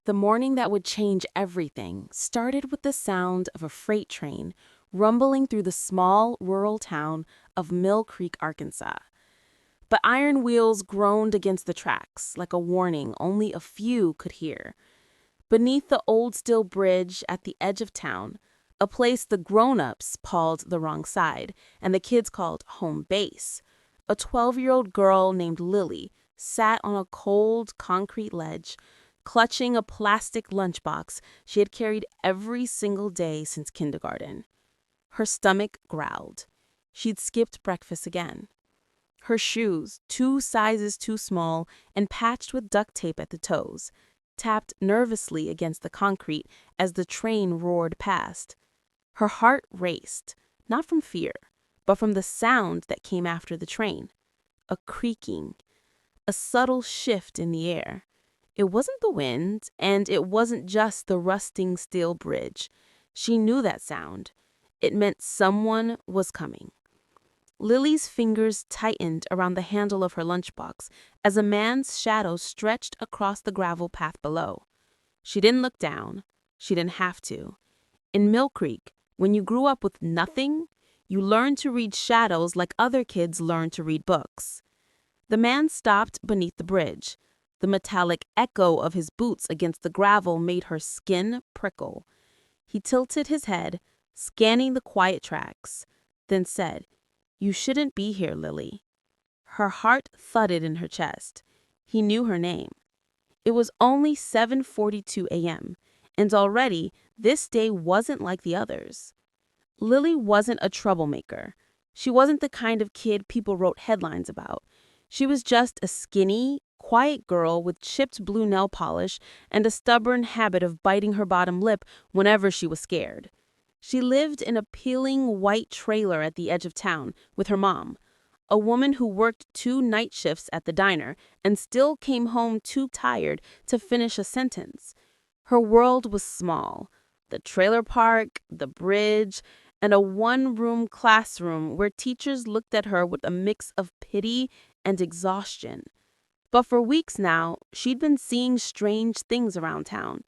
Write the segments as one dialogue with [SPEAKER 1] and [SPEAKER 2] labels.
[SPEAKER 1] The morning that would change everything started with the sound of a freight train rumbling through the small rural town of Mill Creek, Arkansas. But iron wheels groaned against the tracks like a warning only a few could hear. Beneath the old steel bridge at the edge of town, a place the grown-ups called the wrong side and the kids called home base, a 12-year-old girl named Lily sat on a cold concrete ledge, clutching a plastic lunchbox she had carried every single day since kindergarten. Her stomach growled. She'd skipped breakfast again. Her shoes, 2 sizes too small and patched with duct tape at the toes, tapped nervously against the concrete as the train roared past. Her heart raced, not from fear, but from the sound that came after the train. A creaking, a subtle shift in the air. It wasn't the wind, and it wasn't just the rusting steel bridge. She knew that sound. It meant someone was coming. Lily's fingers tightened around the handle of her lunchbox as a man's shadow stretched across the gravel path below. She didn't look down. She didn't have to. In Mill Creek, when you grew up with nothing, you learned to read shadows like other kids learned to read books. The man stopped beneath the bridge. The metallic echo of his boots against the gravel made her skin prickle. He tilted his head, scanning the quiet tracks, then said, "You shouldn't be here, Lily." Her heart thudded in her chest. He knew her name. It was only 7:42 a.m., and already this day wasn't like the others. Lily wasn't a troublemaker. She wasn't the kind of kid people wrote headlines about. She was just a skinny, quiet girl with chipped blue nail polish and a stubborn habit of biting her bottom lip whenever she was scared. She lived in a peeling white trailer at the edge of town with her mom, a woman who worked 2 night shifts at the diner and still came home too tired to finish a sentence. Her world was small. The trailer park, the bridge, and a one-room classroom where teachers looked at her with a mix of pity and exhaustion. But for weeks now, she'd been seeing strange things around town.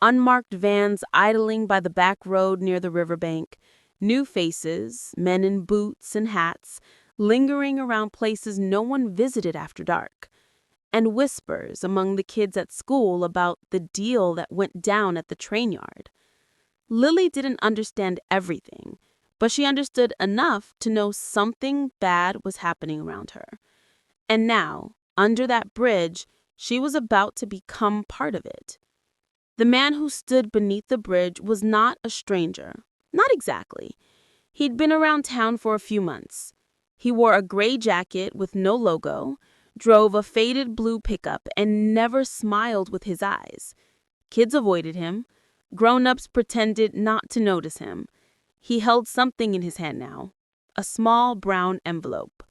[SPEAKER 1] Unmarked vans idling by the back road near the riverbank, new faces, men in boots and hats, lingering around places no one visited after dark, and whispers among the kids at school about the deal that went down at the train yard. Lily didn't understand everything, but she understood enough to know something bad was happening around her. And now, under that bridge, she was about to become part of it. The man who stood beneath the bridge was not a stranger. Not exactly. He'd been around town for a few months. He wore a gray jacket with no logo, drove a faded blue pickup, and never smiled with his eyes. Kids avoided him. Grown-ups pretended not to notice him. He held something in his hand now, a small brown envelope.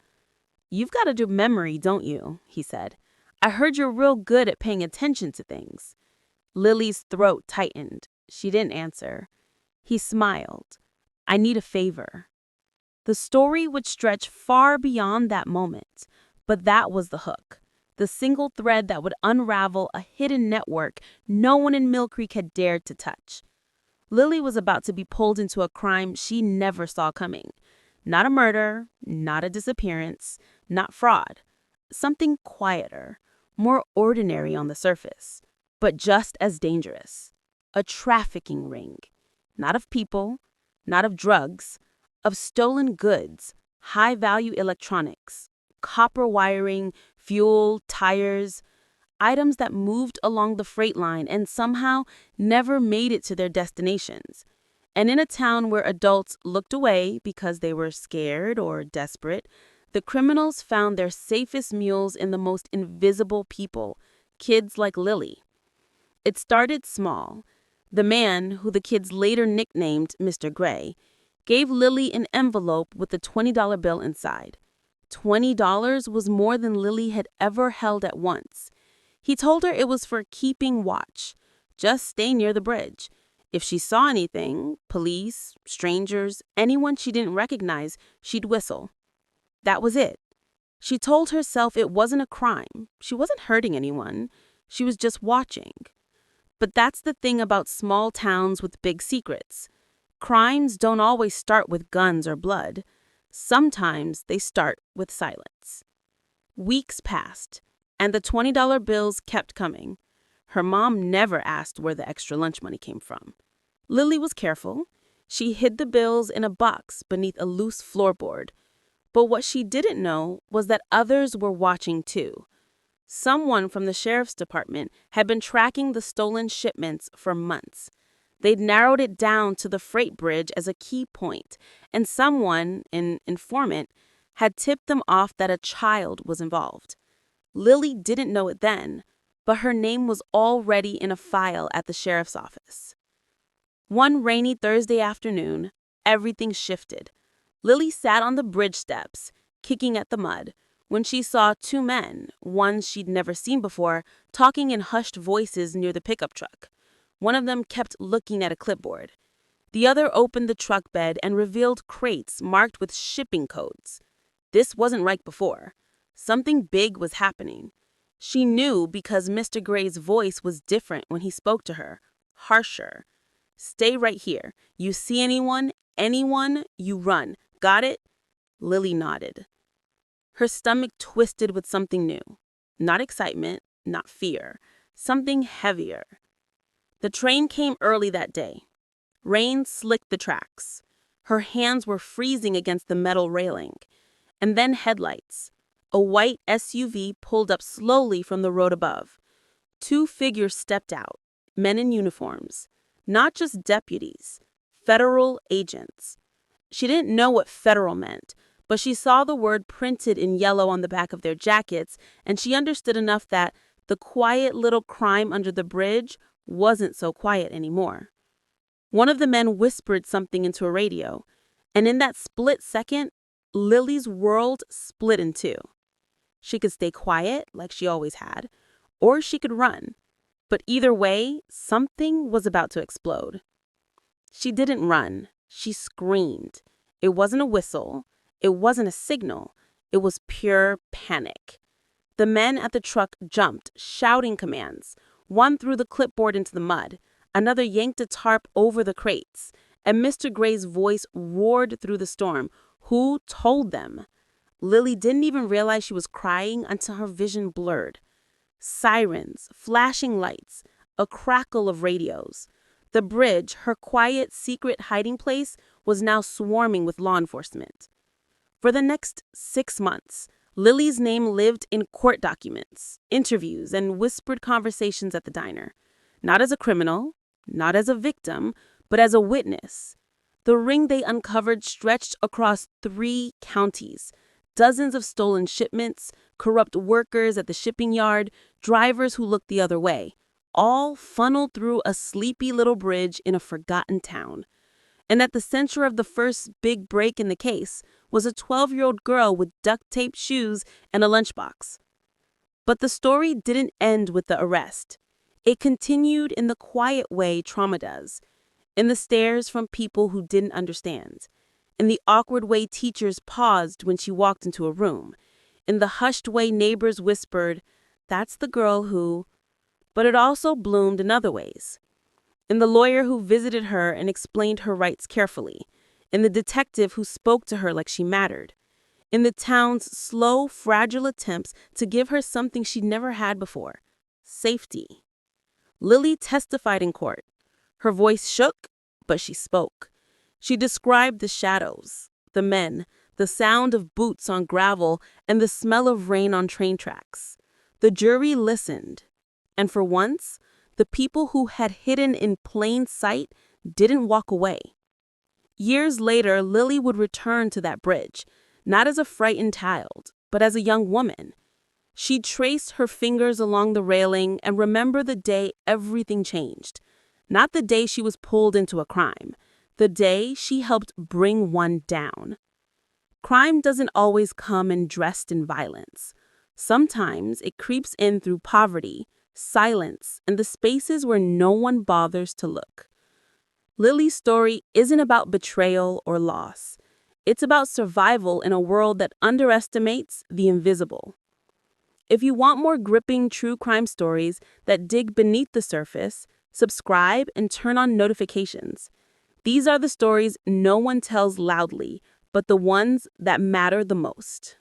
[SPEAKER 1] "You've got a good memory, don't you?" he said. "I heard you're real good at paying attention to things." Lily's throat tightened. She didn't answer. He smiled. "I need a favor." The story would stretch far beyond that moment, but that was the hook, the single thread that would unravel a hidden network no one in Mill Creek had dared to touch. Lily was about to be pulled into a crime she never saw coming. Not a murder, not a disappearance, not fraud. Something quieter, more ordinary on the surface, but just as dangerous. A trafficking ring. Not of people, not of drugs, of stolen goods, high-value electronics, copper wiring, fuel, tires, items that moved along the freight line and somehow never made it to their destinations. And in a town where adults looked away because they were scared or desperate, the criminals found their safest mules in the most invisible people, kids like Lily. It started small. The man, who the kids later nicknamed Mr. Gray, gave Lily an envelope with a $20 bill inside. $20 was more than Lily had ever held at once. He told her it was for keeping watch. Just stay near the bridge. If she saw anything, police, strangers, anyone she didn't recognize, she'd whistle. That was it. She told herself it wasn't a crime. She wasn't hurting anyone. She was just watching. But that's the thing about small towns with big secrets. Crimes don't always start with guns or blood. Sometimes they start with silence. Weeks passed, and the $20 bills kept coming. Her mom never asked where the extra lunch money came from. Lily was careful. She hid the bills in a box beneath a loose floorboard. But what she didn't know was that others were watching too. Someone from the sheriff's department had been tracking the stolen shipments for months. They'd narrowed it down to the freight bridge as a key point, and someone, an informant, had tipped them off that a child was involved. Lily didn't know it then, but her name was already in a file at the sheriff's office. One rainy Thursday afternoon, everything shifted. Lily sat on the bridge steps, kicking at the mud, when she saw two men, one she'd never seen before, talking in hushed voices near the pickup truck. One of them kept looking at a clipboard. The other opened the truck bed and revealed crates marked with shipping codes. This wasn't right before. Something big was happening. She knew because Mr. Gray's voice was different when he spoke to her, harsher. "Stay right here. You see anyone, you run. Got it?" Lily nodded. Her stomach twisted with something new. Not excitement, not fear. Something heavier. The train came early that day. Rain slicked the tracks. Her hands were freezing against the metal railing. And then headlights. A white SUV pulled up slowly from the road above. Two figures stepped out, men in uniforms. Not just deputies, federal agents. She didn't know what federal meant, but she saw the word printed in yellow on the back of their jackets, and she understood enough that the quiet little crime under the bridge wasn't so quiet anymore. One of the men whispered something into a radio, and in that split second, Lily's world split in two. She could stay quiet, like she always had, or she could run. But either way, something was about to explode. She didn't run. She screamed. It wasn't a whistle. It wasn't a signal. It was pure panic. The men at the truck jumped, shouting commands. One threw the clipboard into the mud. Another yanked a tarp over the crates. And Mr. Gray's voice roared through the storm. Who told them? Lily didn't even realize she was crying until her vision blurred. Sirens, flashing lights, a crackle of radios. The bridge, her quiet, secret hiding place, was now swarming with law enforcement. For the next 6 months, Lily's name lived in court documents, interviews, and whispered conversations at the diner. Not as a criminal, not as a victim, but as a witness. The ring they uncovered stretched across 3 counties. Dozens of stolen shipments, corrupt workers at the shipping yard, drivers who looked the other way, all funneled through a sleepy little bridge in a forgotten town. And at the center of the first big break in the case was a 12-year-old girl with duct-taped shoes and a lunchbox. But the story didn't end with the arrest. It continued in the quiet way trauma does, in the stares from people who didn't understand, in the awkward way teachers paused when she walked into a room, in the hushed way neighbors whispered, "That's the girl who..." But it also bloomed in other ways. In the lawyer who visited her and explained her rights carefully, in the detective who spoke to her like she mattered, in the town's slow, fragile attempts to give her something she'd never had before, safety. Lily testified in court. Her voice shook, but she spoke. She described the shadows, the men, the sound of boots on gravel, and the smell of rain on train tracks. The jury listened, and for once, the people who had hidden in plain sight didn't walk away. Years later, Lily would return to that bridge, not as a frightened child, but as a young woman. She traced her fingers along the railing and remembered the day everything changed. Not the day she was pulled into a crime, the day she helped bring one down. Crime doesn't always come in dressed in violence. Sometimes it creeps in through poverty, silence, and the spaces where no one bothers to look. Lily's story isn't about betrayal or loss. It's about survival in a world that underestimates the invisible. If you want more gripping true crime stories that dig beneath the surface, subscribe, and turn on notifications. These are the stories no one tells loudly, but the ones that matter the most.